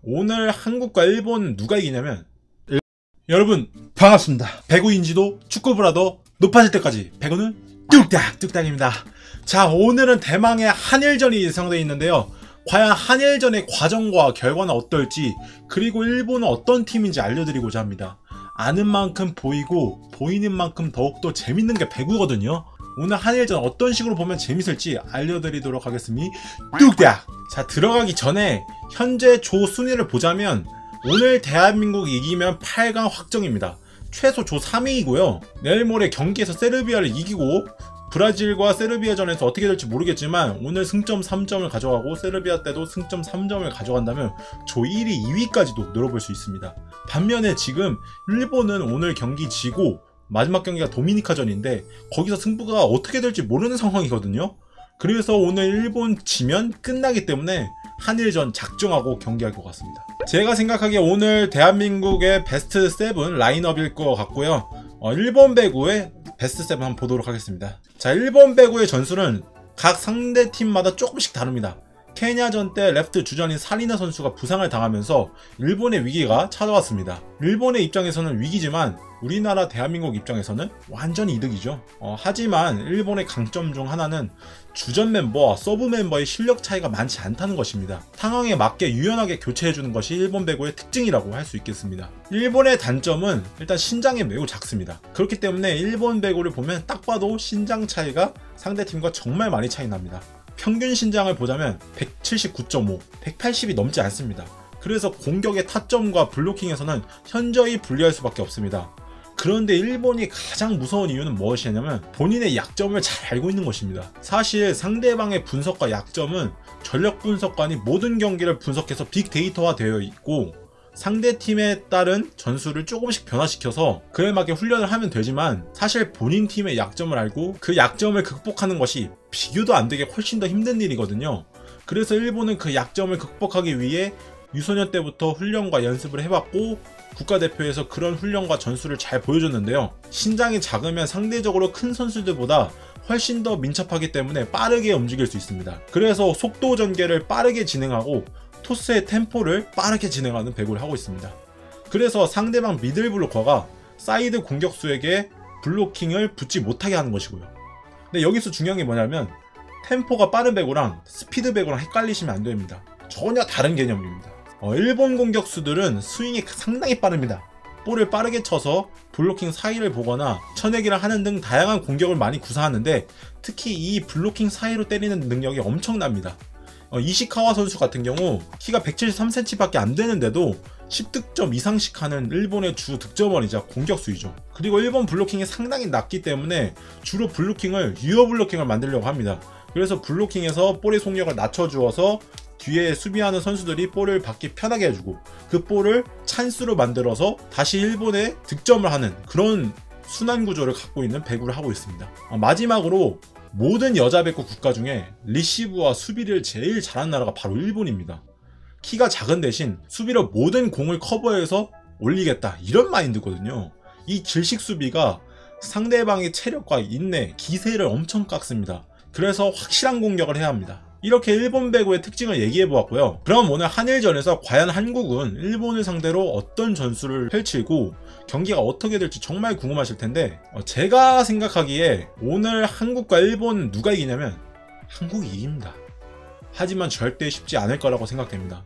오늘 한국과 일본 누가 이기냐면 여러분 반갑습니다. 배구인지도 축구부라도 높아질 때까지 배구는 뚝딱뚝딱입니다. 자, 오늘은 대망의 한일전이 예상되어 있는데요. 과연 한일전의 과정과 결과는 어떨지, 그리고 일본은 어떤 팀인지 알려드리고자 합니다. 아는 만큼 보이고 보이는 만큼 더욱더 재밌는 게 배구거든요. 오늘 한일전 어떤 식으로 보면 재밌을지 알려드리도록 하겠습니다. 뚝딱! 자, 들어가기 전에 현재 조 순위를 보자면 오늘 대한민국이 이기면 8강 확정입니다. 최소 조 3위이고요. 내일 모레 경기에서 세르비아를 이기고 브라질과 세르비아전에서 어떻게 될지 모르겠지만 오늘 승점 3점을 가져가고 세르비아 때도 승점 3점을 가져간다면 조 1위, 2위까지도 늘어볼 수 있습니다. 반면에 지금 일본은 오늘 경기 지고 마지막 경기가 도미니카전인데 거기서 승부가 어떻게 될지 모르는 상황이거든요. 그래서 오늘 일본 지면 끝나기 때문에 한일전 작정하고 경기할 것 같습니다. 제가 생각하기에 오늘 대한민국의 베스트 7 라인업일 것 같고요. 일본 배구의 베스트 7 한번 보도록 하겠습니다. 자, 일본 배구의 전술은 각 상대 팀마다 조금씩 다릅니다. 케냐전 때 레프트 주전인 사리나 선수가 부상을 당하면서 일본의 위기가 찾아왔습니다. 일본의 입장에서는 위기지만 우리나라 대한민국 입장에서는 완전히 이득이죠. 하지만 일본의 강점 중 하나는 주전 멤버와 서브 멤버의 실력 차이가 많지 않다는 것입니다. 상황에 맞게 유연하게 교체해주는 것이 일본 배구의 특징이라고 할 수 있겠습니다. 일본의 단점은 일단 신장이 매우 작습니다. 그렇기 때문에 일본 배구를 보면 딱 봐도 신장 차이가 상대팀과 정말 많이 차이 납니다. 평균 신장을 보자면 179.5, 180이 넘지 않습니다. 그래서 공격의 타점과 블로킹에서는 현저히 불리할 수밖에 없습니다. 그런데 일본이 가장 무서운 이유는 무엇이냐면 본인의 약점을 잘 알고 있는 것입니다. 사실 상대방의 분석과 약점은 전력 분석관이 모든 경기를 분석해서 빅데이터화 되어 있고 상대팀에 따른 전술을 조금씩 변화시켜서 그에 맞게 훈련을 하면 되지만 사실 본인 팀의 약점을 알고 그 약점을 극복하는 것이 비교도 안 되게 훨씬 더 힘든 일이거든요. 그래서 일본은 그 약점을 극복하기 위해 유소년 때부터 훈련과 연습을 해봤고 국가대표에서 그런 훈련과 전술을 잘 보여줬는데요. 신장이 작으면 상대적으로 큰 선수들보다 훨씬 더 민첩하기 때문에 빠르게 움직일 수 있습니다. 그래서 속도 전개를 빠르게 진행하고 토스의 템포를 빠르게 진행하는 배구를 하고 있습니다. 그래서 상대방 미들 블로커가 사이드 공격수에게 블로킹을 붙지 못하게 하는 것이고요. 근데 여기서 중요한 게 뭐냐면 템포가 빠른 배구랑 스피드 배구랑 헷갈리시면 안 됩니다. 전혀 다른 개념입니다. 일본 공격수들은 스윙이 상당히 빠릅니다. 볼을 빠르게 쳐서 블로킹 사이를 보거나 쳐내기를 하는 등 다양한 공격을 많이 구사하는데 특히 이 블로킹 사이로 때리는 능력이 엄청납니다. 이시카와 선수 같은 경우 키가 173cm 밖에 안 되는데도 10득점 이상씩 하는 일본의 주 득점원이자 공격수이죠. 그리고 일본 블로킹이 상당히 낮기 때문에 주로 블로킹을 유어 블로킹을 만들려고 합니다. 그래서 블로킹에서 볼의 속력을 낮춰주어서 뒤에 수비하는 선수들이 볼을 받기 편하게 해주고 그 볼을 찬스로 만들어서 다시 일본에 득점을 하는 그런 순환 구조를 갖고 있는 배구를 하고 있습니다. 마지막으로 모든 여자 배구 국가 중에 리시브와 수비를 제일 잘하는 나라가 바로 일본입니다. 키가 작은 대신 수비로 모든 공을 커버해서 올리겠다 이런 마인드거든요. 이 질식 수비가 상대방의 체력과 인내, 기세를 엄청 깎습니다. 그래서 확실한 공격을 해야 합니다. 이렇게 일본 배구의 특징을 얘기해 보았고요. 그럼 오늘 한일전에서 과연 한국은 일본을 상대로 어떤 전술을 펼치고 경기가 어떻게 될지 정말 궁금하실 텐데 제가 생각하기에 오늘 한국과 일본 누가 이기냐면 한국이 이깁니다. 하지만 절대 쉽지 않을 거라고 생각됩니다.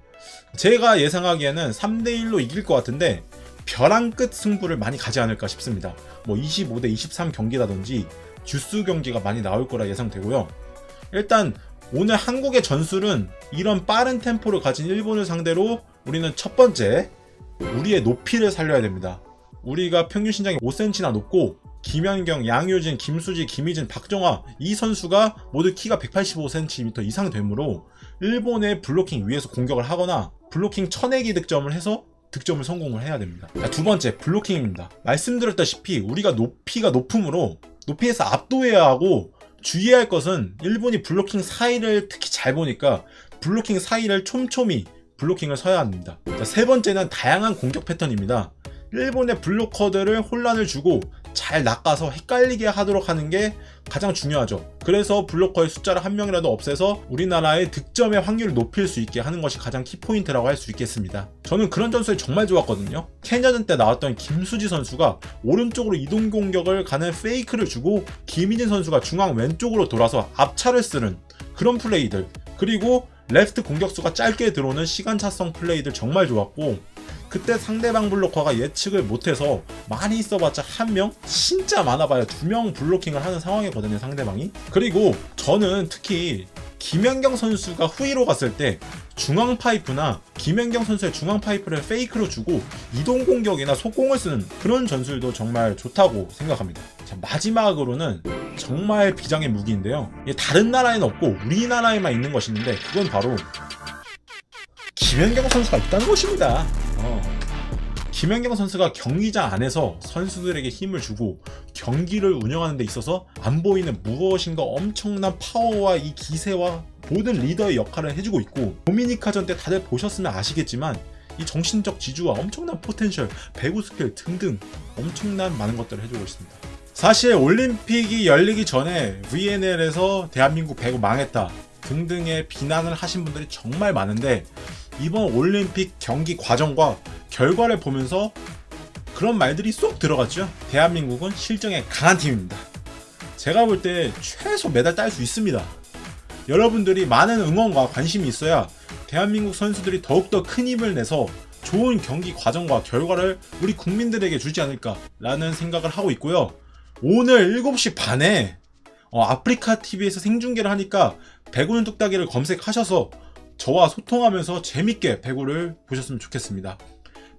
제가 예상하기에는 3대1로 이길 것 같은데 벼랑 끝 승부를 많이 가지 않을까 싶습니다. 25대 23 경기라든지 듀스 경기가 많이 나올 거라 예상되고요. 일단 오늘 한국의 전술은 이런 빠른 템포를 가진 일본을 상대로 우리는 첫 번째 우리의 높이를 살려야 됩니다. 우리가 평균 신장이 5cm나 높고 김연경, 양효진, 김수지, 김희진, 박정화 이 선수가 모두 키가 185cm 이상 되므로 일본의 블로킹 위에서 공격을 하거나 블로킹 쳐내기 득점을 해서 득점을 성공을 해야 됩니다. 두 번째 블로킹입니다. 말씀드렸다시피 우리가 높이가 높으므로 높이에서 압도해야 하고 주의해야 할 것은 일본이 블로킹 사이를 특히 잘 보니까 블로킹 사이를 촘촘히 블로킹을 서야 합니다. 세 번째는 다양한 공격 패턴입니다. 일본의 블로커들을 혼란을 주고 잘 낚아서 헷갈리게 하도록 하는 게 가장 중요하죠. 그래서 블로커의 숫자를 한 명이라도 없애서 우리나라의 득점의 확률을 높일 수 있게 하는 것이 가장 키포인트라고 할 수 있겠습니다. 저는 그런 전술이 정말 좋았거든요. 캐년전 때 나왔던 김수지 선수가 오른쪽으로 이동 공격을 가는 페이크를 주고 김희진 선수가 중앙 왼쪽으로 돌아서 앞차를 쓰는 그런 플레이들, 그리고 레프트 공격수가 짧게 들어오는 시간차성 플레이들 정말 좋았고, 그때 상대방 블로커가 예측을 못해서 많이 써봤자 한 명? 진짜 많아봐야 2명 블로킹을 하는 상황이거든요, 상대방이. 그리고 저는 특히 김연경 선수가 후위로 갔을 때 중앙 파이프나 김연경 선수의 중앙 파이프를 페이크로 주고 이동 공격이나 속공을 쓰는 그런 전술도 정말 좋다고 생각합니다. 자, 마지막으로는 정말 비장의 무기인데요. 이게 다른 나라에는 없고 우리나라에만 있는 것이 있는데, 그건 바로 김연경 선수가 있다는 것입니다. 김연경 선수가 경기장 안에서 선수들에게 힘을 주고 경기를 운영하는 데 있어서 안 보이는 무엇인가 엄청난 파워와 이 기세와 모든 리더의 역할을 해주고 있고, 도미니카전 때 다들 보셨으면 아시겠지만 이 정신적 지주와 엄청난 포텐셜, 배구 스킬 등등 엄청난 많은 것들을 해주고 있습니다. 사실 올림픽이 열리기 전에 VNL에서 대한민국 배구 망했다 등등의 비난을 하신 분들이 정말 많은데, 이번 올림픽 경기 과정과 결과를 보면서 그런 말들이 쏙 들어갔죠. 대한민국은 실정에 강한 팀입니다. 제가 볼 때 최소 메달 딸 수 있습니다. 여러분들이 많은 응원과 관심이 있어야 대한민국 선수들이 더욱더 큰 힘을 내서 좋은 경기 과정과 결과를 우리 국민들에게 주지 않을까라는 생각을 하고 있고요. 오늘 7시 반에 아프리카TV에서 생중계를 하니까 배구는 뚝딱이를 검색하셔서 저와 소통하면서 재밌게 배구를 보셨으면 좋겠습니다.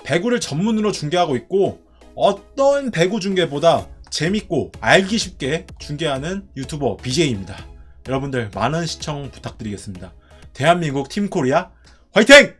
배구를 전문으로 중계하고 있고 어떤 배구 중계보다 재밌고 알기 쉽게 중계하는 유튜버 BJ입니다. 여러분들 많은 시청 부탁드리겠습니다. 대한민국 팀코리아 화이팅!